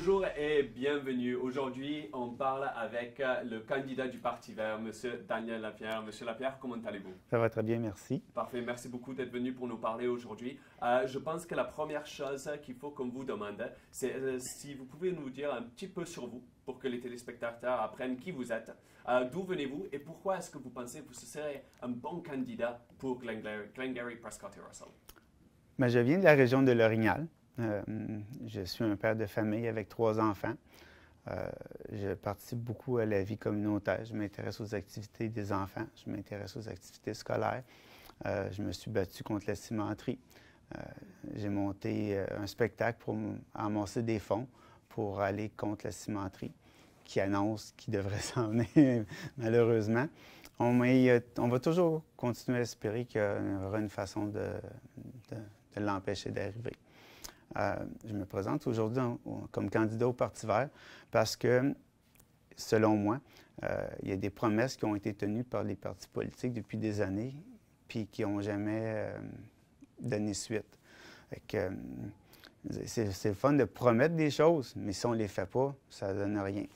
Bonjour et bienvenue. Aujourd'hui, on parle avec le candidat du Parti vert, M. Daniel Lapierre. Monsieur Lapierre, comment allez-vous? Ça va très bien, merci. Parfait, merci beaucoup d'être venu pour nous parler aujourd'hui. Je pense que la première chose qu'il faut qu'on vous demande, c'est si vous pouvez nous dire un petit peu sur vous pour que les téléspectateurs apprennent qui vous êtes, d'où venez-vous et pourquoi est-ce que vous pensez que ce serait un bon candidat pour Glengarry, Prescott et Russell? Bien, je viens de la région de l'Orignal. Je suis un père de famille avec 3 enfants. Je participe beaucoup à la vie communautaire. Je m'intéresse aux activités des enfants. Je m'intéresse aux activités scolaires. Je me suis battu contre la cimenterie. J'ai monté un spectacle pour amasser des fonds pour aller contre la cimenterie qui annonce qu'il devrait s'en venir, malheureusement. On va toujours continuer à espérer qu'il y aura une façon de l'empêcher d'arriver. Je me présente aujourd'hui comme candidat au Parti vert parce que, selon moi, il y a des promesses qui ont été tenues par les partis politiques depuis des années puis qui n'ont jamais donné suite. C'est le fun de promettre des choses, mais si on ne les fait pas, ça ne donne rien.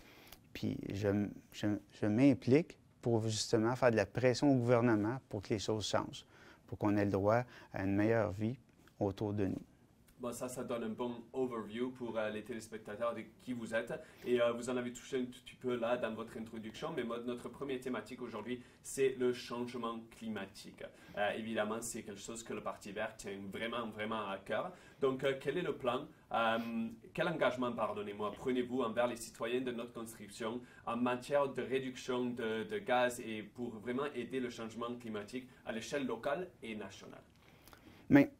Puis je m'implique pour justement faire de la pression au gouvernement pour que les choses changent, pour qu'on ait le droit à une meilleure vie autour de nous. Bon, ça donne un bon overview pour les téléspectateurs de qui vous êtes. Et vous en avez touché un tout petit peu là dans votre introduction, mais notre première thématique aujourd'hui, c'est le changement climatique. Évidemment, c'est quelque chose que le Parti vert tient vraiment à cœur. Donc, quel est le plan? Quel engagement, pardonnez-moi, prenez-vous envers les citoyens de notre conscription en matière de réduction de gaz et pour vraiment aider le changement climatique à l'échelle locale et nationale? Mais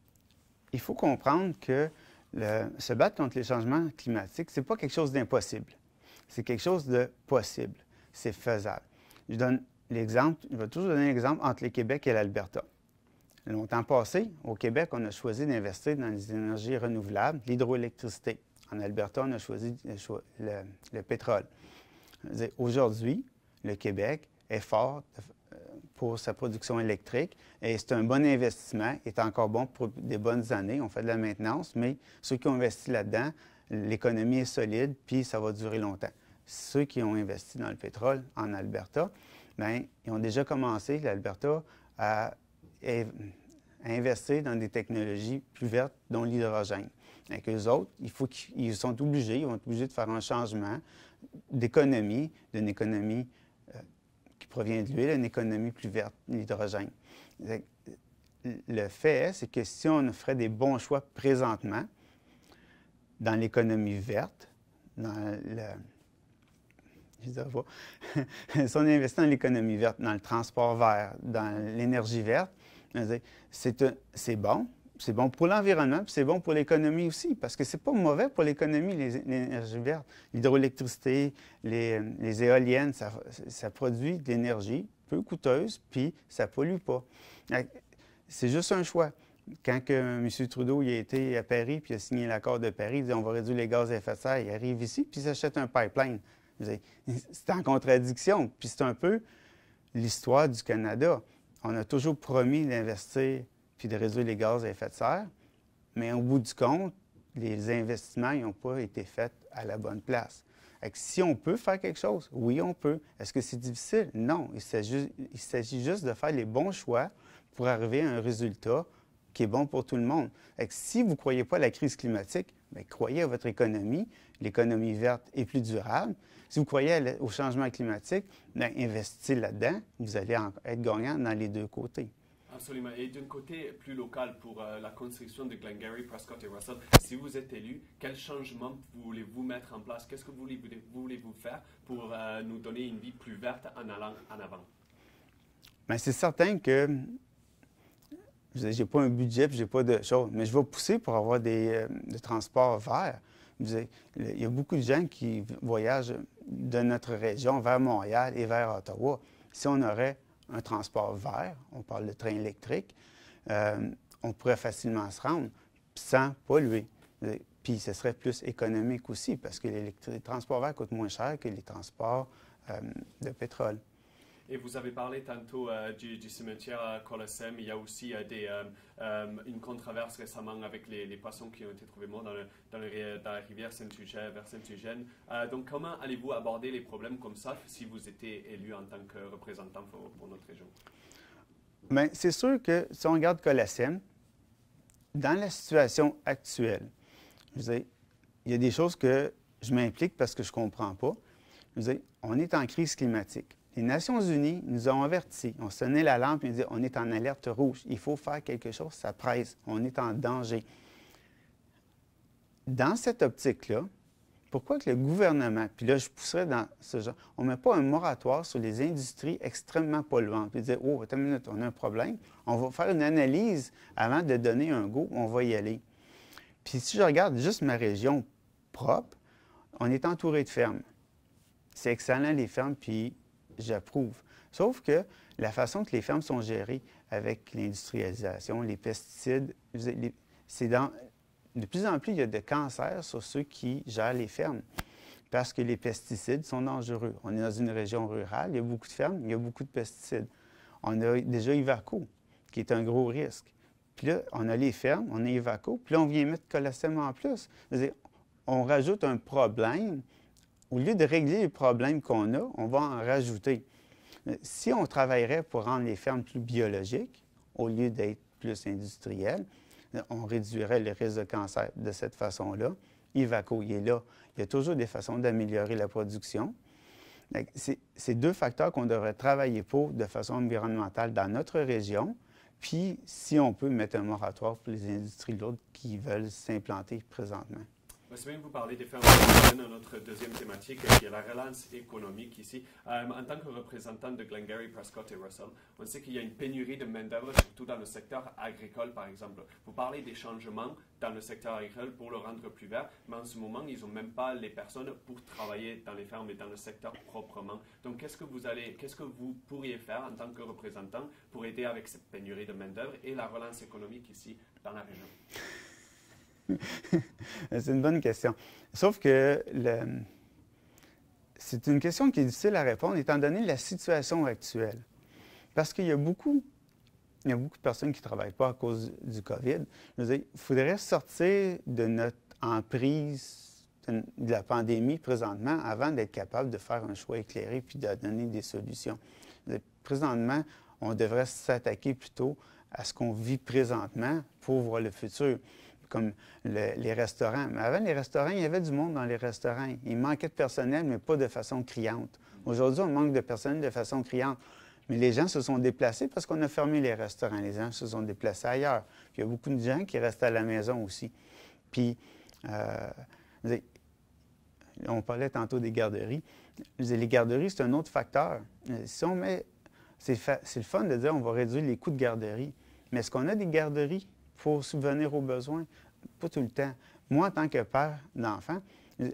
il faut comprendre que se battre contre les changements climatiques, ce n'est pas quelque chose d'impossible. C'est quelque chose de possible. C'est faisable. Je donne l'exemple, je vais toujours donner l'exemple entre le Québec et l'Alberta. Longtemps passé, au Québec, on a choisi d'investir dans les énergies renouvelables, l'hydroélectricité. En Alberta, on a choisi le pétrole. Aujourd'hui, le Québec est fort pour sa production électrique et c'est un bon investissement, il est encore bon pour des bonnes années, on fait de la maintenance, mais ceux qui ont investi là-dedans, l'économie est solide puis ça va durer longtemps. Ceux qui ont investi dans le pétrole en Alberta, bien, ils ont déjà commencé, l'Alberta, à investir dans des technologies plus vertes, dont l'hydrogène. Avec eux autres, ils sont obligés, ils vont être obligés de faire un changement d'économie, d'une économie qui provient de l'huile, une économie plus verte, l'hydrogène. Le fait, c'est que si on ferait des bons choix présentement dans l'économie verte, dans si on investit dans l'économie verte, dans le transport vert, dans l'énergie verte, c'est bon. C'est bon pour l'environnement, puis c'est bon pour l'économie aussi, parce que c'est pas mauvais pour l'économie, l'énergie verte. L'hydroélectricité, les éoliennes, ça produit de l'énergie peu coûteuse, puis ça pollue pas. C'est juste un choix. Quand M. Trudeau il a été à Paris, puis il a signé l'accord de Paris, il dit on va réduire les gaz à effet de serre, il arrive ici, puis il s'achète un pipeline. C'est en contradiction, puis c'est un peu l'histoire du Canada. On a toujours promis d'investir puis de réduire les gaz à effet de serre, mais au bout du compte, les investissements n'ont pas été faits à la bonne place. Si on peut faire quelque chose, oui, on peut. Est-ce que c'est difficile? Non. Il s'agit juste de faire les bons choix pour arriver à un résultat qui est bon pour tout le monde. Si vous ne croyez pas à la crise climatique, bien, croyez à votre économie. L'économie verte est plus durable. Si vous croyez au changement climatique, bien, investissez là-dedans. Vous allez être gagnant dans les deux côtés. Absolument. Et d'un côté plus local pour la construction de Glengarry, Prescott et Russell, si vous êtes élu, quel changement voulez-vous mettre en place? Qu'est-ce que voulez-vous faire pour nous donner une vie plus verte en allant en avant? Bien, c'est certain que je n'ai pas un budget, je n'ai pas de choses, mais je vais pousser pour avoir des transports verts. Il y a beaucoup de gens qui voyagent de notre région vers Montréal et vers Ottawa. Si on aurait un transport vert, on parle de train électrique, on pourrait facilement se rendre sans polluer. Puis ce serait plus économique aussi parce que les transports verts coûtent moins cher que les transports de pétrole. Et vous avez parlé tantôt du cimetière à Colosseum. Il y a aussi une controverse récemment avec les poissons qui ont été trouvés morts dans la rivière Saint-Eugène, vers Saint-Eugène. Donc, comment allez-vous aborder les problèmes comme ça si vous étiez élu en tant que représentant pour notre région? Bien, c'est sûr que si on regarde Colosseum, dans la situation actuelle, je veux dire, il y a des choses que je m'implique parce que je ne comprends pas. Je veux dire, on est en crise climatique. Les Nations unies nous ont avertis. On sonnait la lampe et nous disaient on est en alerte rouge. Il faut faire quelque chose, ça presse. On est en danger. Dans cette optique-là, pourquoi que le gouvernement, puis là, je pousserais dans ce genre, on ne met pas un moratoire sur les industries extrêmement polluantes, puis dire oh, attends une minute, on a un problème. On va faire une analyse avant de donner un go, on va y aller. Puis si je regarde juste ma région propre, on est entouré de fermes. C'est excellent, les fermes, puis j'approuve. Sauf que la façon que les fermes sont gérées avec l'industrialisation, les pesticides, c'est de plus en plus, il y a de cancers sur ceux qui gèrent les fermes parce que les pesticides sont dangereux. On est dans une région rurale, il y a beaucoup de fermes, il y a beaucoup de pesticides. On a déjà Ivaco, qui est un gros risque. Puis là, on a les fermes, on a Ivaco, puis là, on vient mettre Colosseum en plus. C'est-à-dire, on rajoute un problème. Au lieu de régler les problèmes qu'on a, on va en rajouter. Si on travaillerait pour rendre les fermes plus biologiques, au lieu d'être plus industrielles, on réduirait le risque de cancer de cette façon-là. Ivaco, il est là. Il y a toujours des façons d'améliorer la production. C'est deux facteurs qu'on devrait travailler pour de façon environnementale dans notre région. Puis, si on peut, mettre un moratoire pour les industries lourdes qui veulent s'implanter présentement. C'est bien que vous parlez des fermes urbaines dans notre deuxième thématique, qui est la relance économique ici. En tant que représentant de Glengarry, Prescott et Russell, on sait qu'il y a une pénurie de main-d'œuvre, surtout dans le secteur agricole, par exemple. Vous parlez des changements dans le secteur agricole pour le rendre plus vert, mais en ce moment, ils n'ont même pas les personnes pour travailler dans les fermes et dans le secteur proprement. Donc, qu'est-ce que vous pourriez faire en tant que représentant pour aider avec cette pénurie de main-d'œuvre et la relance économique ici dans la région? C'est une bonne question. Sauf que c'est une question qui est difficile à répondre étant donné la situation actuelle. Parce qu'il y a beaucoup de personnes qui ne travaillent pas à cause du COVID. Je veux dire, il faudrait sortir de notre emprise de la pandémie présentement avant d'être capable de faire un choix éclairé puis de donner des solutions. Présentement, on devrait s'attaquer plutôt à ce qu'on vit présentement pour voir le futur. Comme les restaurants. Mais avant les restaurants, il y avait du monde dans les restaurants. Il manquait de personnel, mais pas de façon criante. Aujourd'hui, on manque de personnel de façon criante. Mais les gens se sont déplacés parce qu'on a fermé les restaurants. Les gens se sont déplacés ailleurs. Puis il y a beaucoup de gens qui restent à la maison aussi. Puis, on parlait tantôt des garderies. Les garderies, c'est un autre facteur. Si on met... C'est le fun de dire on va réduire les coûts de garderie. Mais est-ce qu'on a des garderies pour subvenir aux besoins? Pas tout le temps. Moi, en tant que père d'enfants,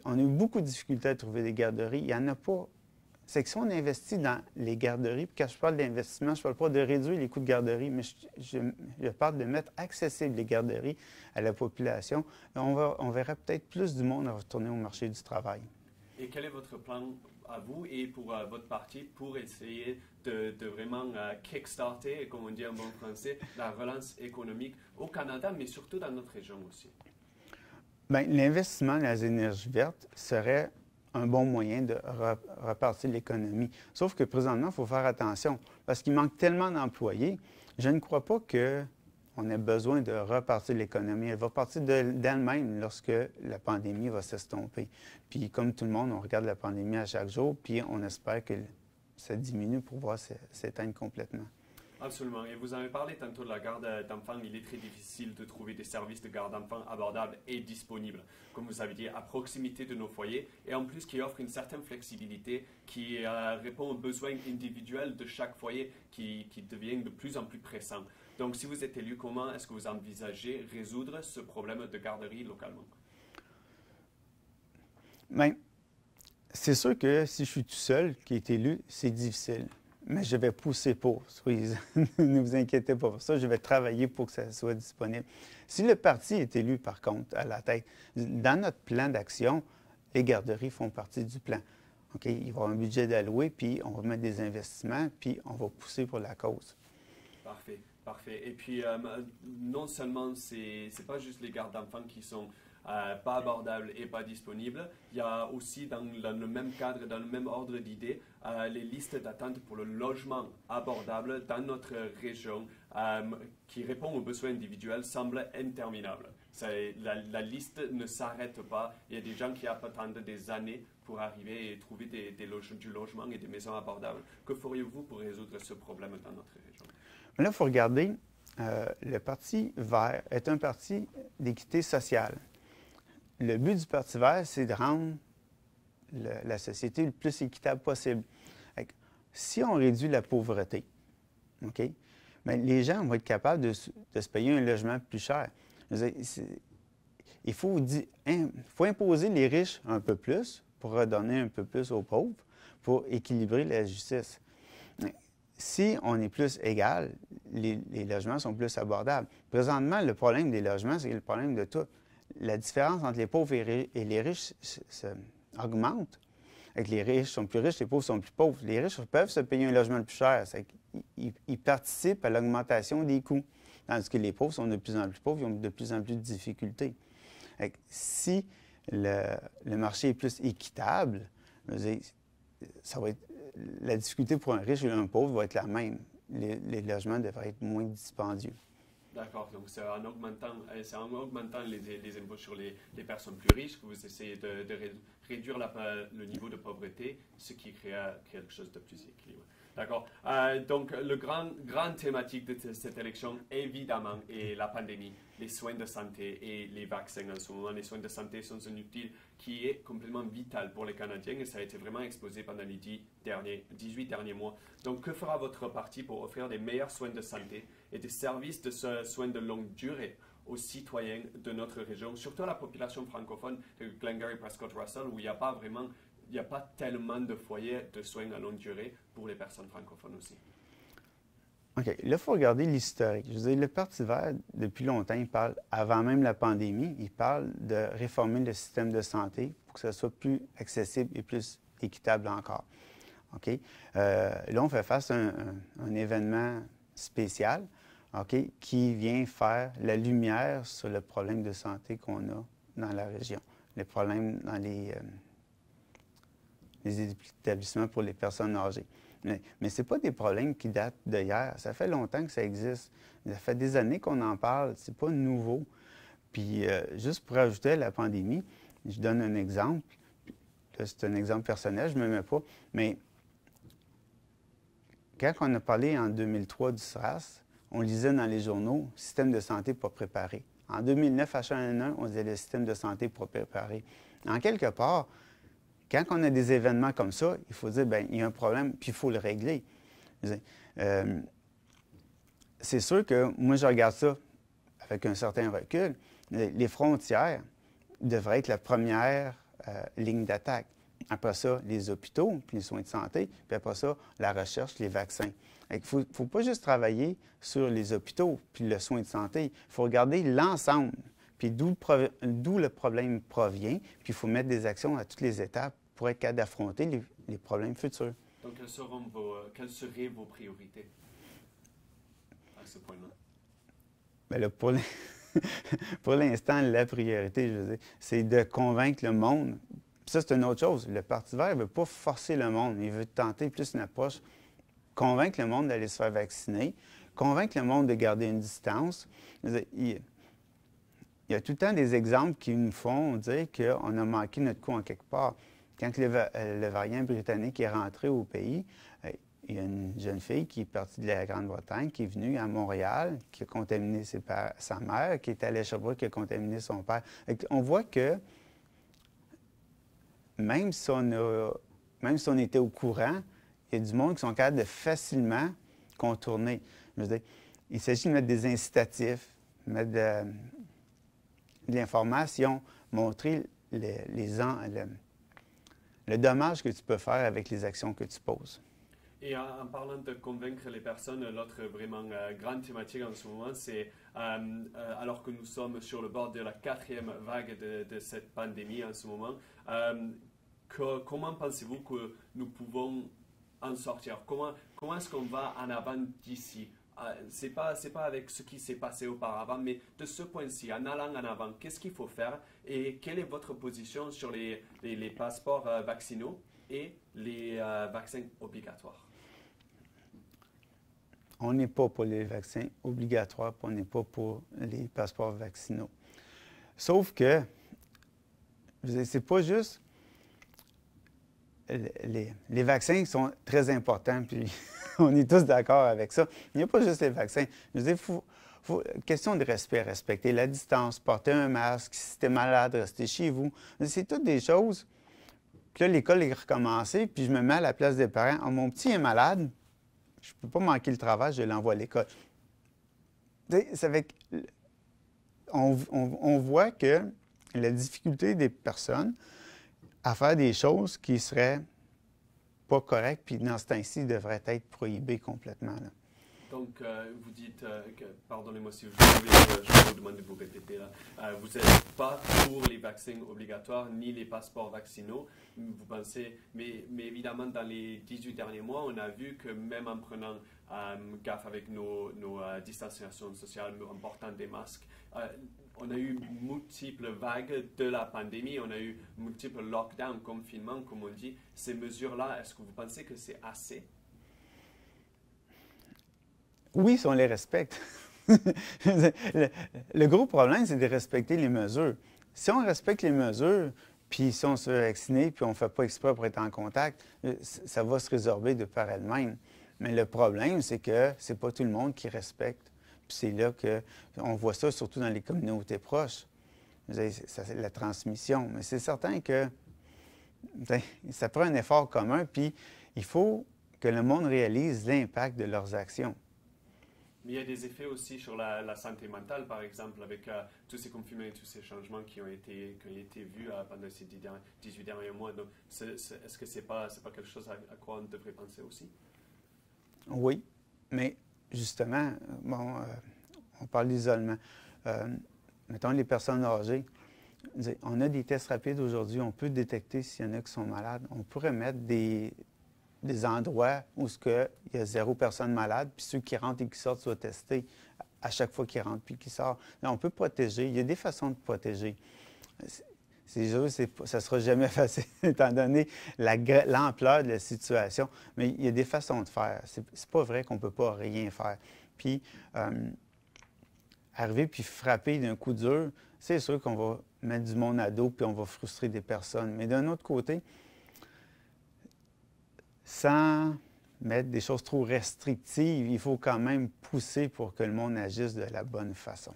on a eu beaucoup de difficultés à trouver des garderies. Il n'y en a pas. C'est que si on investit dans les garderies, puis quand je parle d'investissement, je ne parle pas de réduire les coûts de garderie, mais je parle de mettre accessibles les garderies à la population. On verra peut-être plus du monde à retourner au marché du travail. Et quel est votre plan à vous et pour votre parti pour essayer de vraiment kickstarter, comme on dit en bon français, la relance économique au Canada, mais surtout dans notre région aussi? Bien, l'investissement dans les énergies vertes serait un bon moyen de repartir l'économie. Sauf que présentement, il faut faire attention parce qu'il manque tellement d'employés. Je ne crois pas qu'on ait besoin de repartir l'économie. Elle va partir d'elle-même lorsque la pandémie va s'estomper. Puis comme tout le monde, on regarde la pandémie à chaque jour, puis on espère que ça diminue pour pouvoir s'éteindre complètement. Absolument. Et vous avez parlé tantôt de la garde d'enfants. Il est très difficile de trouver des services de garde d'enfants abordables et disponibles, comme vous avez dit, à proximité de nos foyers, et en plus qui offre une certaine flexibilité, qui répond aux besoins individuels de chaque foyer qui deviennent de plus en plus pressants. Donc, si vous êtes élu, comment est-ce que vous envisagez résoudre ce problème de garderie localement? Bien, c'est sûr que si je suis tout seul qui est élu, c'est difficile. Mais je vais pousser pour. Ne vous inquiétez pas pour ça. Je vais travailler pour que ça soit disponible. Si le parti est élu, par contre, à la tête, dans notre plan d'action, les garderies font partie du plan. OK? Il va y avoir un budget d'alloué, puis on va mettre des investissements, puis on va pousser pour la cause. Parfait, parfait. Et puis, non seulement c'est pas juste les gardes d'enfants qui sont pas abordables et pas disponibles, il y a aussi dans le même cadre, dans le même ordre d'idées, les listes d'attente pour le logement abordable dans notre région qui répond aux besoins individuels semble interminable. La liste ne s'arrête pas. Il y a des gens qui attendent des années pour arriver et trouver du logement et des maisons abordables. Que feriez-vous pour résoudre ce problème dans notre région? Là, il faut regarder, le Parti vert est un parti d'équité sociale. Le but du Parti vert, c'est de rendre la société le plus équitable possible. Si on réduit la pauvreté, OK, bien, les gens vont être capables de se payer un logement plus cher. Il faut imposer les riches un peu plus pour redonner un peu plus aux pauvres, pour équilibrer la justice. Si on est plus égal, les logements sont plus abordables. Présentement, le problème des logements, c'est le problème de tout. La différence entre les pauvres et les riches augmente. Les riches sont plus riches, les pauvres sont plus pauvres. Les riches peuvent se payer un logement le plus cher. Ils participent à l'augmentation des coûts. Tandis que les pauvres sont de plus en plus pauvres, ils ont de plus en plus de difficultés. Si le marché est plus équitable, ça va être, la difficulté pour un riche et un pauvre va être la même. Les logements devraient être moins dispendieux. D'accord, donc c'est en augmentant les impôts sur les personnes plus riches que vous essayez de réduire le niveau de pauvreté, ce qui crée quelque chose de plus équilibré. D'accord. Donc, le grand thématique de cette élection, évidemment, est la pandémie, les soins de santé et les vaccins en ce moment. Les soins de santé sont un outil qui est complètement vital pour les Canadiens et ça a été vraiment exposé pendant les 18 derniers mois. Donc, que fera votre parti pour offrir des meilleurs soins de santé et des services de soins de longue durée aux citoyens de notre région, surtout à la population francophone de Glengarry, Prescott, Russell, où il n'y a pas tellement de foyers de soins à longue durée pour les personnes francophones aussi. OK. Là, il faut regarder l'historique. Je veux dire, le Parti vert, depuis longtemps, il parle, avant même la pandémie, il parle de réformer le système de santé pour que ce soit plus accessible et plus équitable encore. OK? Là, on fait face à un événement spécial, OK, qui vient faire la lumière sur le problème de santé qu'on a dans la région, les problèmes dans les établissements pour les personnes âgées. Mais ce n'est pas des problèmes qui datent d'hier. Ça fait longtemps que ça existe. Ça fait des années qu'on en parle. C'est pas nouveau. Puis, juste pour ajouter à la pandémie, je donne un exemple. C'est un exemple personnel, je ne me mets pas. Mais quand on a parlé en 2003 du SRAS, on lisait dans les journaux « Système de santé pas préparé ». En 2009, H1N1, on disait « Le système de santé pas préparé ». En quelque part, quand on a des événements comme ça, il faut dire, bien, il y a un problème, puis il faut le régler. C'est sûr que moi, je regarde ça avec un certain recul. Les frontières devraient être la première ligne d'attaque. Après ça, les hôpitaux, puis les soins de santé, puis après ça, la recherche, les vaccins. Il ne faut pas juste travailler sur les hôpitaux, puis le soin de santé. Il faut regarder l'ensemble, puis d'où le problème provient, puis il faut mettre des actions à toutes les étapes pour être capable d'affronter les problèmes futurs. Donc, quelles seraient vos priorités à ce point-là? Bien là, pour l'instant, la priorité, je veux dire, c'est de convaincre le monde. Ça, c'est une autre chose. Le Parti vert ne veut pas forcer le monde. Il veut tenter plus une approche, convaincre le monde d'aller se faire vacciner, convaincre le monde de garder une distance. Il y a tout le temps des exemples qui nous font dire qu'on a manqué notre coup en quelque part. Quand le variant britannique est rentré au pays, il y a une jeune fille qui est partie de la Grande-Bretagne, qui est venue à Montréal, qui a contaminé sa mère, qui est allée à Sherbrooke, qui a contaminé son père. On voit que même si on était au courant, il y a du monde qui sont capables de facilement contourner. Je veux dire, il s'agit de mettre des incitatifs, mettre de l'information, montrer le dommage que tu peux faire avec les actions que tu poses. Et en parlant de convaincre les personnes, l'autre vraiment grande thématique en ce moment, c'est alors que nous sommes sur le bord de la 4e vague de cette pandémie en ce moment, comment pensez-vous que nous pouvons en sortir? Comment est-ce qu'on va en avant d'ici? C'est pas avec ce qui s'est passé auparavant, mais de ce point-ci, en allant en avant, qu'est-ce qu'il faut faire et quelle est votre position sur les passeports vaccinaux et les vaccins obligatoires? On n'est pas pour les vaccins obligatoires, puis on n'est pas pour les passeports vaccinaux. Sauf que, c'est pas juste... Les vaccins sont très importants, puis on est tous d'accord avec ça. Il n'y a pas juste les vaccins. Je veux dire, question de respect, respecter la distance, porter un masque, si tu es malade, rester chez vous. C'est toutes des choses. Puis là, l'école est recommencée, puis je me mets à la place des parents. Ah, mon petit est malade, je ne peux pas manquer le travail, je l'envoie à l'école. On voit que la difficulté des personnes à faire des choses qui seraient pas correctes, puis dans ce temps-ci, devraient être prohibées complètement. Là. Donc, vous dites, pardonnez-moi si je vous demande de vous répéter là, vous n'êtes pas pour les vaccins obligatoires ni les passeports vaccinaux, vous pensez, mais évidemment, dans les 18 derniers mois, on a vu que même en prenant gaffe avec nos distanciations sociales, en portant des masques, on a eu multiples vagues de la pandémie, on a eu multiples lockdowns, confinements, comme on dit. Ces mesures-là, est-ce que vous pensez que c'est assez? Oui, si on les respecte. le gros problème, c'est de respecter les mesures. Si on respecte les mesures, puis si on se fait vacciner, puis on ne fait pas exprès pour être en contact, ça va se résorber de par elle-même. Mais le problème, c'est que c'est pas tout le monde qui respecte. Puis c'est là qu'on voit ça, surtout dans les communautés proches. C'est la transmission. Mais c'est certain que ça prend un effort commun, puis il faut que le monde réalise l'impact de leurs actions. Mais il y a des effets aussi sur la santé mentale, par exemple, avec tous ces confinements et tous ces changements qui ont été vus pendant ces 18 derniers mois. Donc, est-ce que c'est pas quelque chose à quoi on devrait penser aussi? Oui, mais justement, bon, on parle d'isolement. Mettons les personnes âgées. On a des tests rapides aujourd'hui, on peut détecter s'il y en a qui sont malades. On pourrait mettre des endroits où il y a 0 personne malade, puis ceux qui rentrent et qui sortent soient testés à chaque fois qu'ils rentrent puis qu'ils sortent. Là, on peut protéger. Il y a des façons de protéger. C'est juste, ça ne sera jamais facile, étant donné l'ampleur de la situation, mais il y a des façons de faire. C'est pas vrai qu'on ne peut pas rien faire. Puis, arriver puis frapper d'un coup dur, c'est sûr qu'on va mettre du monde à dos puis on va frustrer des personnes. Mais d'un autre côté, sans mettre des choses trop restrictives, il faut quand même pousser pour que le monde agisse de la bonne façon.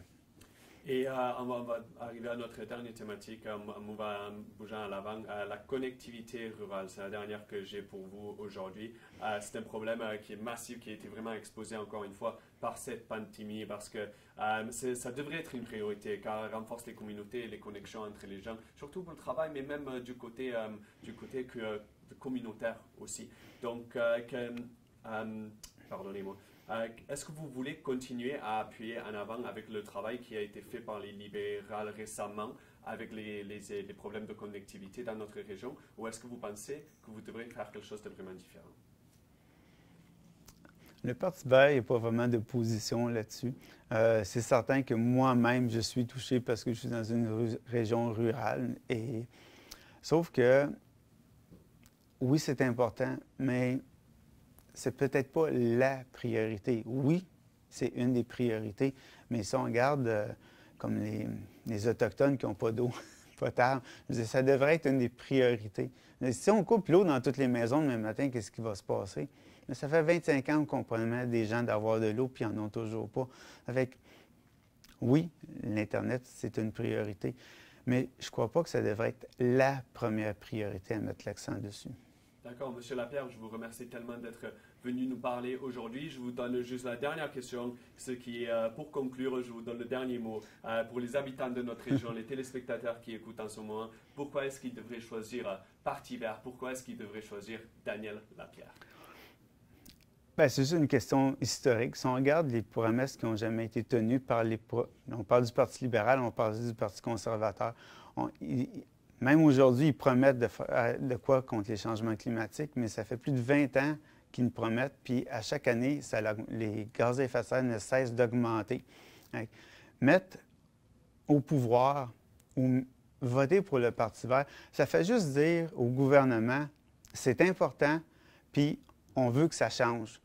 Et on va arriver à notre dernière thématique, on va bouger à l'avant, la connectivité rurale. C'est la dernière que j'ai pour vous aujourd'hui. C'est un problème qui est massif, qui a été vraiment exposé encore une fois par cette pandémie, parce que ça devrait être une priorité, car elle renforce les communautés et les connexions entre les gens, surtout pour le travail, mais même du côté communautaire aussi. Donc, pardonnez-moi. Est-ce que vous voulez continuer à appuyer en avant avec le travail qui a été fait par les libérales récemment avec les problèmes de connectivité dans notre région, ou est-ce que vous pensez que vous devrez faire quelque chose de vraiment différent? Le Parti vert, il n'y a pas vraiment de position là-dessus. C'est certain que moi-même, je suis touché parce que je suis dans une région rurale. Sauf que, oui, c'est important, mais c'est peut-être pas la priorité. Oui, c'est une des priorités, mais si on regarde comme les Autochtones qui n'ont pas d'eau potable, ça devrait être une des priorités. Mais si on coupe l'eau dans toutes les maisons demain matin, qu'est-ce qui va se passer? Mais ça fait 25 ans qu'on promet des gens d'avoir de l'eau, puis ils n'en ont toujours pas. Avec, oui, l'Internet, c'est une priorité, mais je ne crois pas que ça devrait être la première priorité à mettre l'accent dessus. D'accord, M. Lapierre, je vous remercie tellement d'être venu nous parler aujourd'hui. Je vous donne juste la dernière question, ce qui est, pour conclure, je vous donne le dernier mot. Pour les habitants de notre région, les téléspectateurs qui écoutent en ce moment, pourquoi est-ce qu'ils devraient choisir Parti vert? Pourquoi est-ce qu'ils devraient choisir Daniel Lapierre? Bien, c'est juste une question historique. Si on regarde les promesses qui n'ont jamais été tenues par on parle du Parti libéral, on parle du Parti conservateur. Même aujourd'hui, ils promettent de quoi contre les changements climatiques, mais ça fait plus de 20 ans qu'ils nous promettent, puis à chaque année, les gaz à effet de serre ne cessent d'augmenter. Mettre au pouvoir ou voter pour le Parti vert, ça fait juste dire au gouvernement, c'est important, puis on veut que ça change.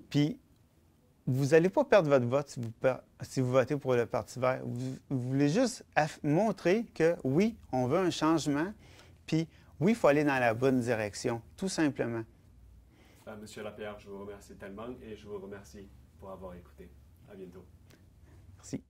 Puis vous n'allez pas perdre votre vote si vous votez pour le Parti vert. Vous voulez juste montrer que oui, on veut un changement, puis oui, il faut aller dans la bonne direction, tout simplement. Monsieur Lapierre, je vous remercie tellement et je vous remercie pour avoir écouté. À bientôt. Merci.